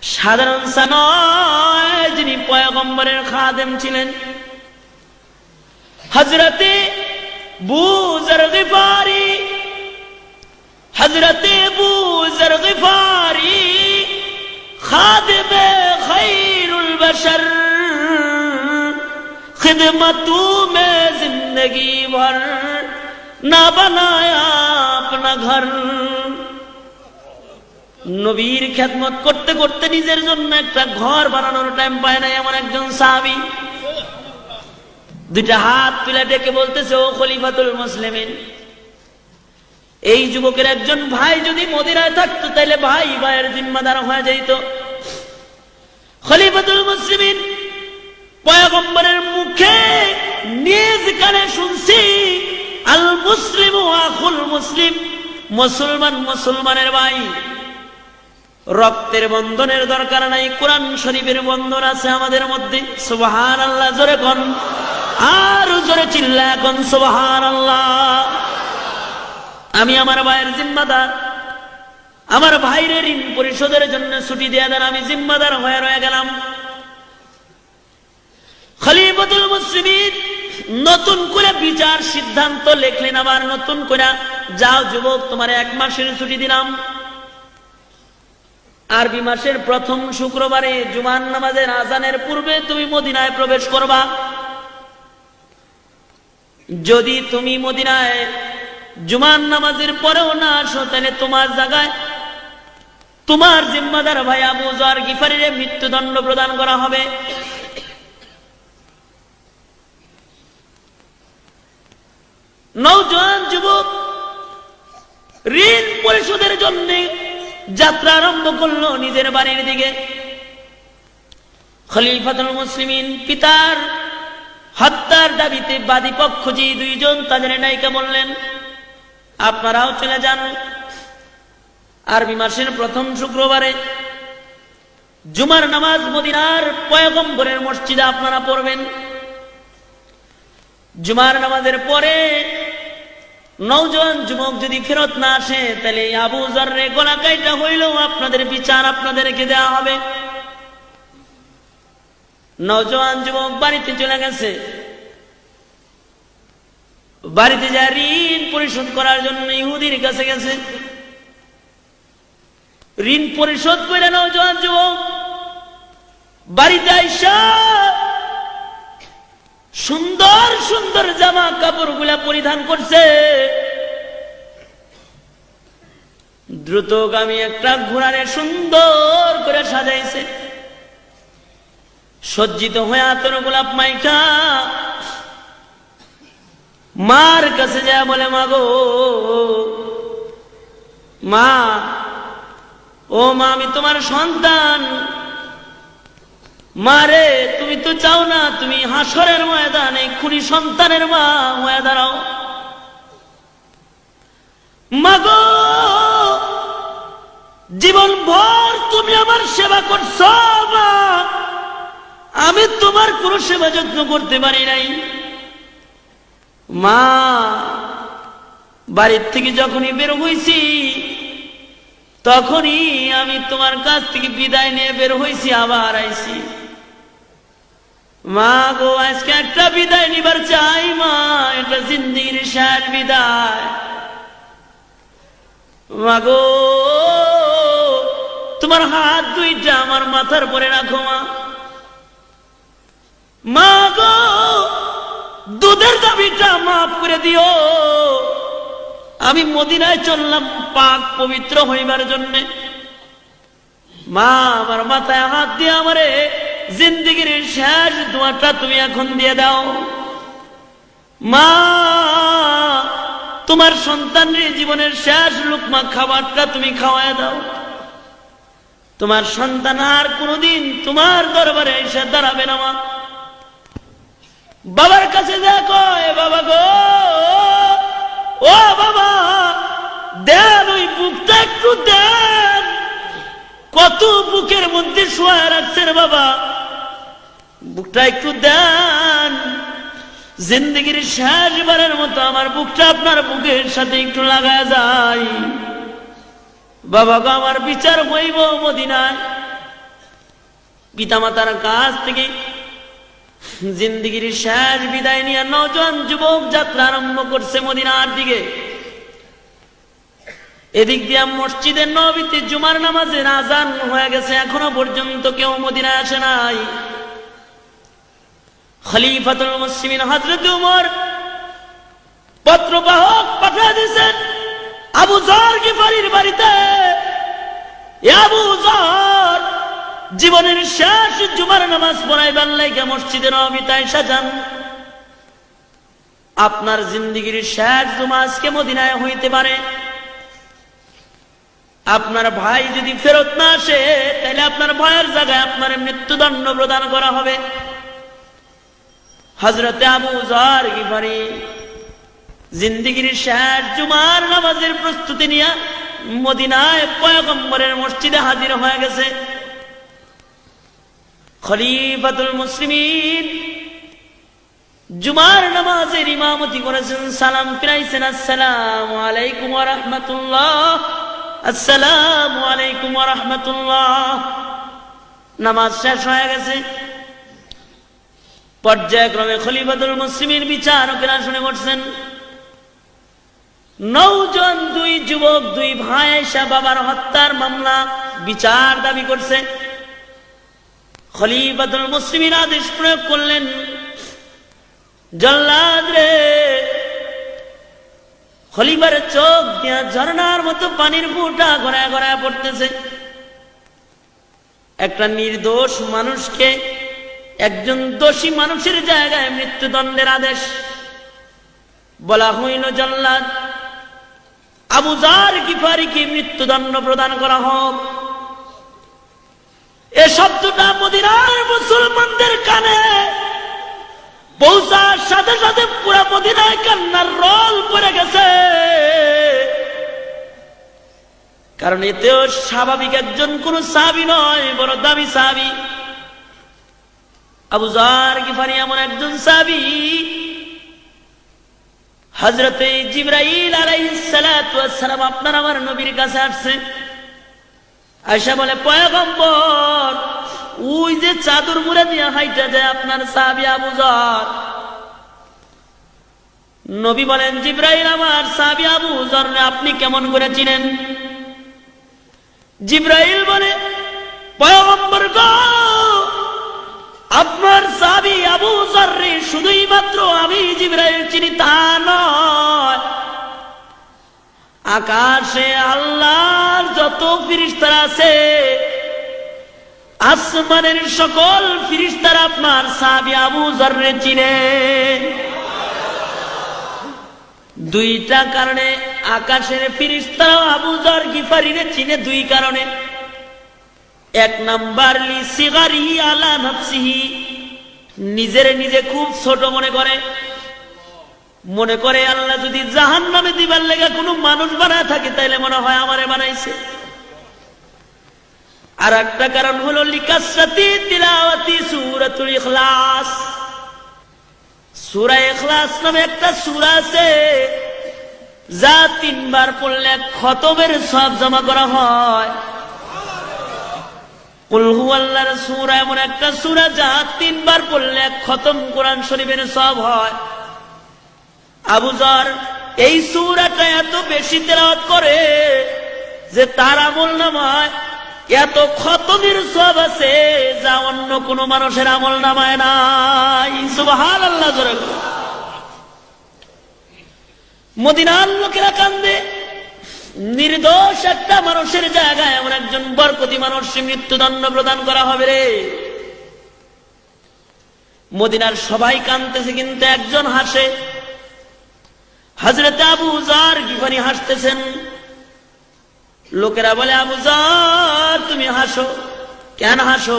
সাধারণ নয়, যিনি পয়গম্বরের খাদেম ছিলেন। হযরতে আবু যর গিফারি, হযরতে আবু যর গিফারি খাদেমে খায়রুল বশর, खिदमतू में जिंदगी भर ना बनाया अपना घर। নবীর খেদমত করতে করতে নিজের জন্য একটা ঘর বানানোর টাইম পায় না এমন একজন সাহাবী দুইটা হাত তুলে ডেকে বলতেছে, ও খলিফাতুল মুসলিমিন, এই যুবকের একজন ভাই যদি মদিনায় থাকতো তাহলে ভাই ভাইয়ের জিম্মাদার হয়ে যেত। খলিফাতুল মুসলিমিন পয়গম্বরের মুখে নিজ কানে শুনছি, আল মুসলিম আখুল মুসলিম, মুসলমান মুসলমানের ভাই। রক্তের বন্ধনের দরকার নাই, কোরআন শরীফের বন্ধন আছে আমাদের মধ্যে। সুবহানাল্লাহ জোরে কোন, আর জোরে চিল্লায় কোন সুবহানাল্লাহ। আমি আমার ভাইয়ের জিম্মাদার, আমার ভাইরে ঋণ পরিশোধের জন্য ছুটি দিয়ে দেন, আমি জিম্মাদার হয়ে রয়ে গেলাম। খলিফাতুল মুসলিমিন নতুন করে বিচার সিদ্ধান্ত লিখলেন, আবার নতুন করে, যাও যুবক, তোমার 1 মাসের ছুটি দিলাম। আরবি মাসের প্রথম শুক্রবারে জুমার নামাজের আজানের পূর্বে তুমি মদিনায় প্রবেশ করবা। যদি তুমি মদিনায় জুমার নামাজের পরেও না আসো, তাহলে তোমার জায়গায় তোমার জিম্মাদার ভাই আবু যর গিফারির মৃত্যুদণ্ড প্রদান করা হবে। নওজোয়ান যুবক ঋণ পরিশোধের জন্য যাত্রা আরম্ভ করলো নিজের বাড়ির দিকে। খলিফাতুল মুসলিমিন পিতার হত্যার দাবিতে বাদী পক্ষ যে দুইজন, তাদের নায়িকা বললেন, আপনারাও চলে যান। আরবি মাসের প্রথম শুক্রবারে জুমার নামাজ মদিনার পয়গম্বরের মসজিদে আপনারা পড়বেন। জুমার নামাজের পরে নওজোয়ান যুবক যদি ফেরত না আসে, তাহলে আবু যররে গলা কাইটা হইলেও আপনাদের বিচার আপনাদেরকে দেওয়া হবে। নওজোয়ান যুবক বাড়িতে চলে গেছে। বাড়িতে যা ঋণ পরিশোধ করার জন্য ইহুদির কাছে গেছে। ঋণ পরিশোধ করে নওজোয়ান যুবক বাড়িতে আইসা সুন্দর সুন্দর জামা কাপড় গুলা পরিধান করছে। দ্রুতগামী একটা ঘোড়ারে সুন্দর করে সাজাইছে। সজ্জিত হয়ে আতর গোলাপ মাইখা মার কাছে যায়, বলে, মা গো, মা, ও মা, আমি তোমার সন্তান। মারে, তুমি তো চাও না তুমি হাসরের ময়দানে খুনি সন্তানের মা হয়ে দাঁড়াও। মাগো, জীবন ভর তুমি আমার সেবা করছো মা, আমি তোমার কোনো সেবা যত্ন করতে পারি নাই। মা, বাড়ির থেকে যখনই বের হইছি তখনই আমি তোমার কাছ থেকে বিদায় নিয়ে বের হইছি, আবার আইছি। মা গো, আজকে একটা বিদায় নিবার চাই মা, এটা জিন্দেগির শেষ বিদায়। মা গো, তোমার হাত দুইটা আমার মাথার পরে রাখো মা। মা গো, দুধের দাবিটা মাফ করে দিও। আমি মদিনায় চললাম পাক পবিত্র হইবার জন্য। মা, আমার মাথায় হাত দিয়ে আমারে জিন্দেগির শেষ দোয়াটা তুমি এখন দিয়ে দাও। মা, তোমার সন্তানের জীবনের শেষ লুকমা খাবারটা তুমি খাওয়ায় দাও। তোমার সন্তান আর কোনদিন তোমার দরবারে এসে দাঁড়াবে না। মা, বাবার কাছে দেখো, বাবা গো, ও বাবা, দেন ওই বুকটা একটু দেন। কত বুকের মধ্যে শোয়া রাখছেন বাবা, বুকটা একটু দেন। জিন্দেগির শেষবারের মতো আমার বুকটা আপনার বুকের সাথে একটু লাগায় যায়। বাবা গো, আমার বিচার হইব মদিনায়, পিতামাতার কাছ থেকে জিন্দিগির শেষ বিদায় নিয়ে নওজোয়ান যুবক যাত্রা আরম্ভ করছে মদিনার দিকে। এদিক দিয়ে মসজিদের নববীতে জুমার নামাজের আজান হয়ে গেছে, এখনো পর্যন্ত কেউ মদিনায় আসে নাই। খলিফাতুল মুসলিমিন হযরত উমর পত্রবাহক পাঠিয়ে দিয়েছেন আবু যর গিফারির বাড়িতে, আবু যর জীবনের শেষ জুমার নামাজ পড়াইবার লাইগা মসজিদে নববীতে আইসা যান। আপনার জিন্দেগীর শেষ জুমা আজকে মদিনায় হইতে পারে। আপনার ভাই যদি ফেরত না আসে তাহলে আপনার ভাইয়ের জায়গায় আপনার মৃত্যুদণ্ড প্রদান করা হবে। হযরতে আবু যর গিফারি জিন্দেগীর শেষ জুমার নামাজের প্রস্তুতি নিয়ে মদিনায় পয়গম্বরের মসজিদে হাজির হয়ে গেছে। খলিফাতুল মুসলিমিন জুমার নামাজের ইমামতি করেছেন, সালাম ফিরাইছেন, আসসালামু আলাইকুম ওয়া রাহমাতুল্লাহ, আসসালামু আলাইকুম ওয়া রাহমাতুল্লাহ। নামাজ শেষ হয়ে গেছে। পর্যায়ক্রমে খলিফাতুল মুসলিমিন বিচারকেরা শুনে বসছেন। নওজোয়ান দুই যুবক, দুই ভাই এসে বাবার হত্যার মামলা বিচার দাবি করছে। খলিফাতুল মুসলিমিন আদেশ প্রয়োগ করলেন, জল্লাদ রে। খলিফার চোখ দিয়া ঝর্ণার মতো পানির ফোঁটা গড়ায় গড়ায় পড়তেছে। একটা নির্দোষ মানুষকে একজন দোষী মানুষের জায়গায় মৃত্যুদণ্ডের আদেশ। বলা হইল, জল্লাদ আবু যর গিফারিকে মৃত্যুদণ্ড প্রদান করা হোক। এ শব্দটা মদিনার মুসলমানদের কানে পৌঁছার সাথে সাথে পুরা মদিনায় কান্নার রোল পড়ে গেছে। কারণ এতেও স্বাভাবিক একজন কোন সাহাবী নয়, বড় দামি সাহাবী। আবু যর গিফারি এমন একজন সাহাবী, হযরতে জিবরাইল আলাইহিস সালাতু ওয়াস সালাম আপনার আমার নবীর কাছে আসছে। আয়েশা বলে, পয়গম্বর ওই যে চাদর মুড়ে দিয়ে হাইটা যায় আপনার সাহাবী আবু যর। নবী বলেন, জিবরাইল আমার সাহাবী আবু যর আপনি কেমন করে চিনেন? জিবরাইল বলে, পয়গম্বর গো, আপনার সাহাবী আবু যর শুধুই মাত্র আমি জিবরাইল চিনি তা নয়, আকাশে আল্লাহর যত ফেরেশতারা আছে, আসমানের সকল ফেরেশতারা আপনার সাহাবী আবু যর চিনে। দুইটা কারণে আকাশের ফেরেশতারা আবু যর গিফারিরে চিনে, দুই কারণে। এক নাম্বার, লি সিগারিহি আলা নাফসিহি, নিজের নিজে খুব ছোট মনে করে। মনে করে আল্লাহ যদি জাহান্নামে দিবার লেগে কোনো মানুষ বানায় থাকে তাইলে মনে হয় আমারে বানাইছে। আর একটা কারণ হলো লিকাসরাতি তিলাওয়াতি সূরাতুল ইখলাস। সূরা ইখলাস নামে একটা সূরা আছে, যা 3 বার পড়লে খতমের সওয়াব জমা করা হয়। কুল হুয়াল্লাহর সূরা এমন একটা সূরা যা 3 বার পড়লে খতম কোরআন শরীফের সওয়াব হয়। আবু যর এই সূরাটা এত বেশি তেলাওয়াত করে যে তার আমলনামায় এত খতমের সওয়াব আছে যা অন্য কোন মানুষের আমলনামায় নাই। সুবহানাল্লাহ। জোরে মদিনার লোকেরা কান্দে, নির্দোষ একটা মানুষের জায়গায় এমন একজন বরকতি মানুষ মৃত্যুদণ্ড প্রদান করা হবে রে। মদিনার সবাই কাঁদতেছে, কিন্তু একজন হাসে। হযরত আবু যর গিফারি হাসতেছেন। লোকেরা বলে, আবু যর তুমি হাসো, কেন হাসো?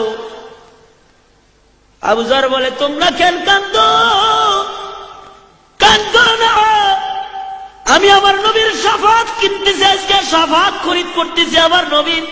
আবু যর বলে, তোমরা কেন কান্দো? কান্দো না, আমি আমার নবীর শাফাত কিনতেছি, আজকে শাফাত খরিদ করতেছি। আমার নবীর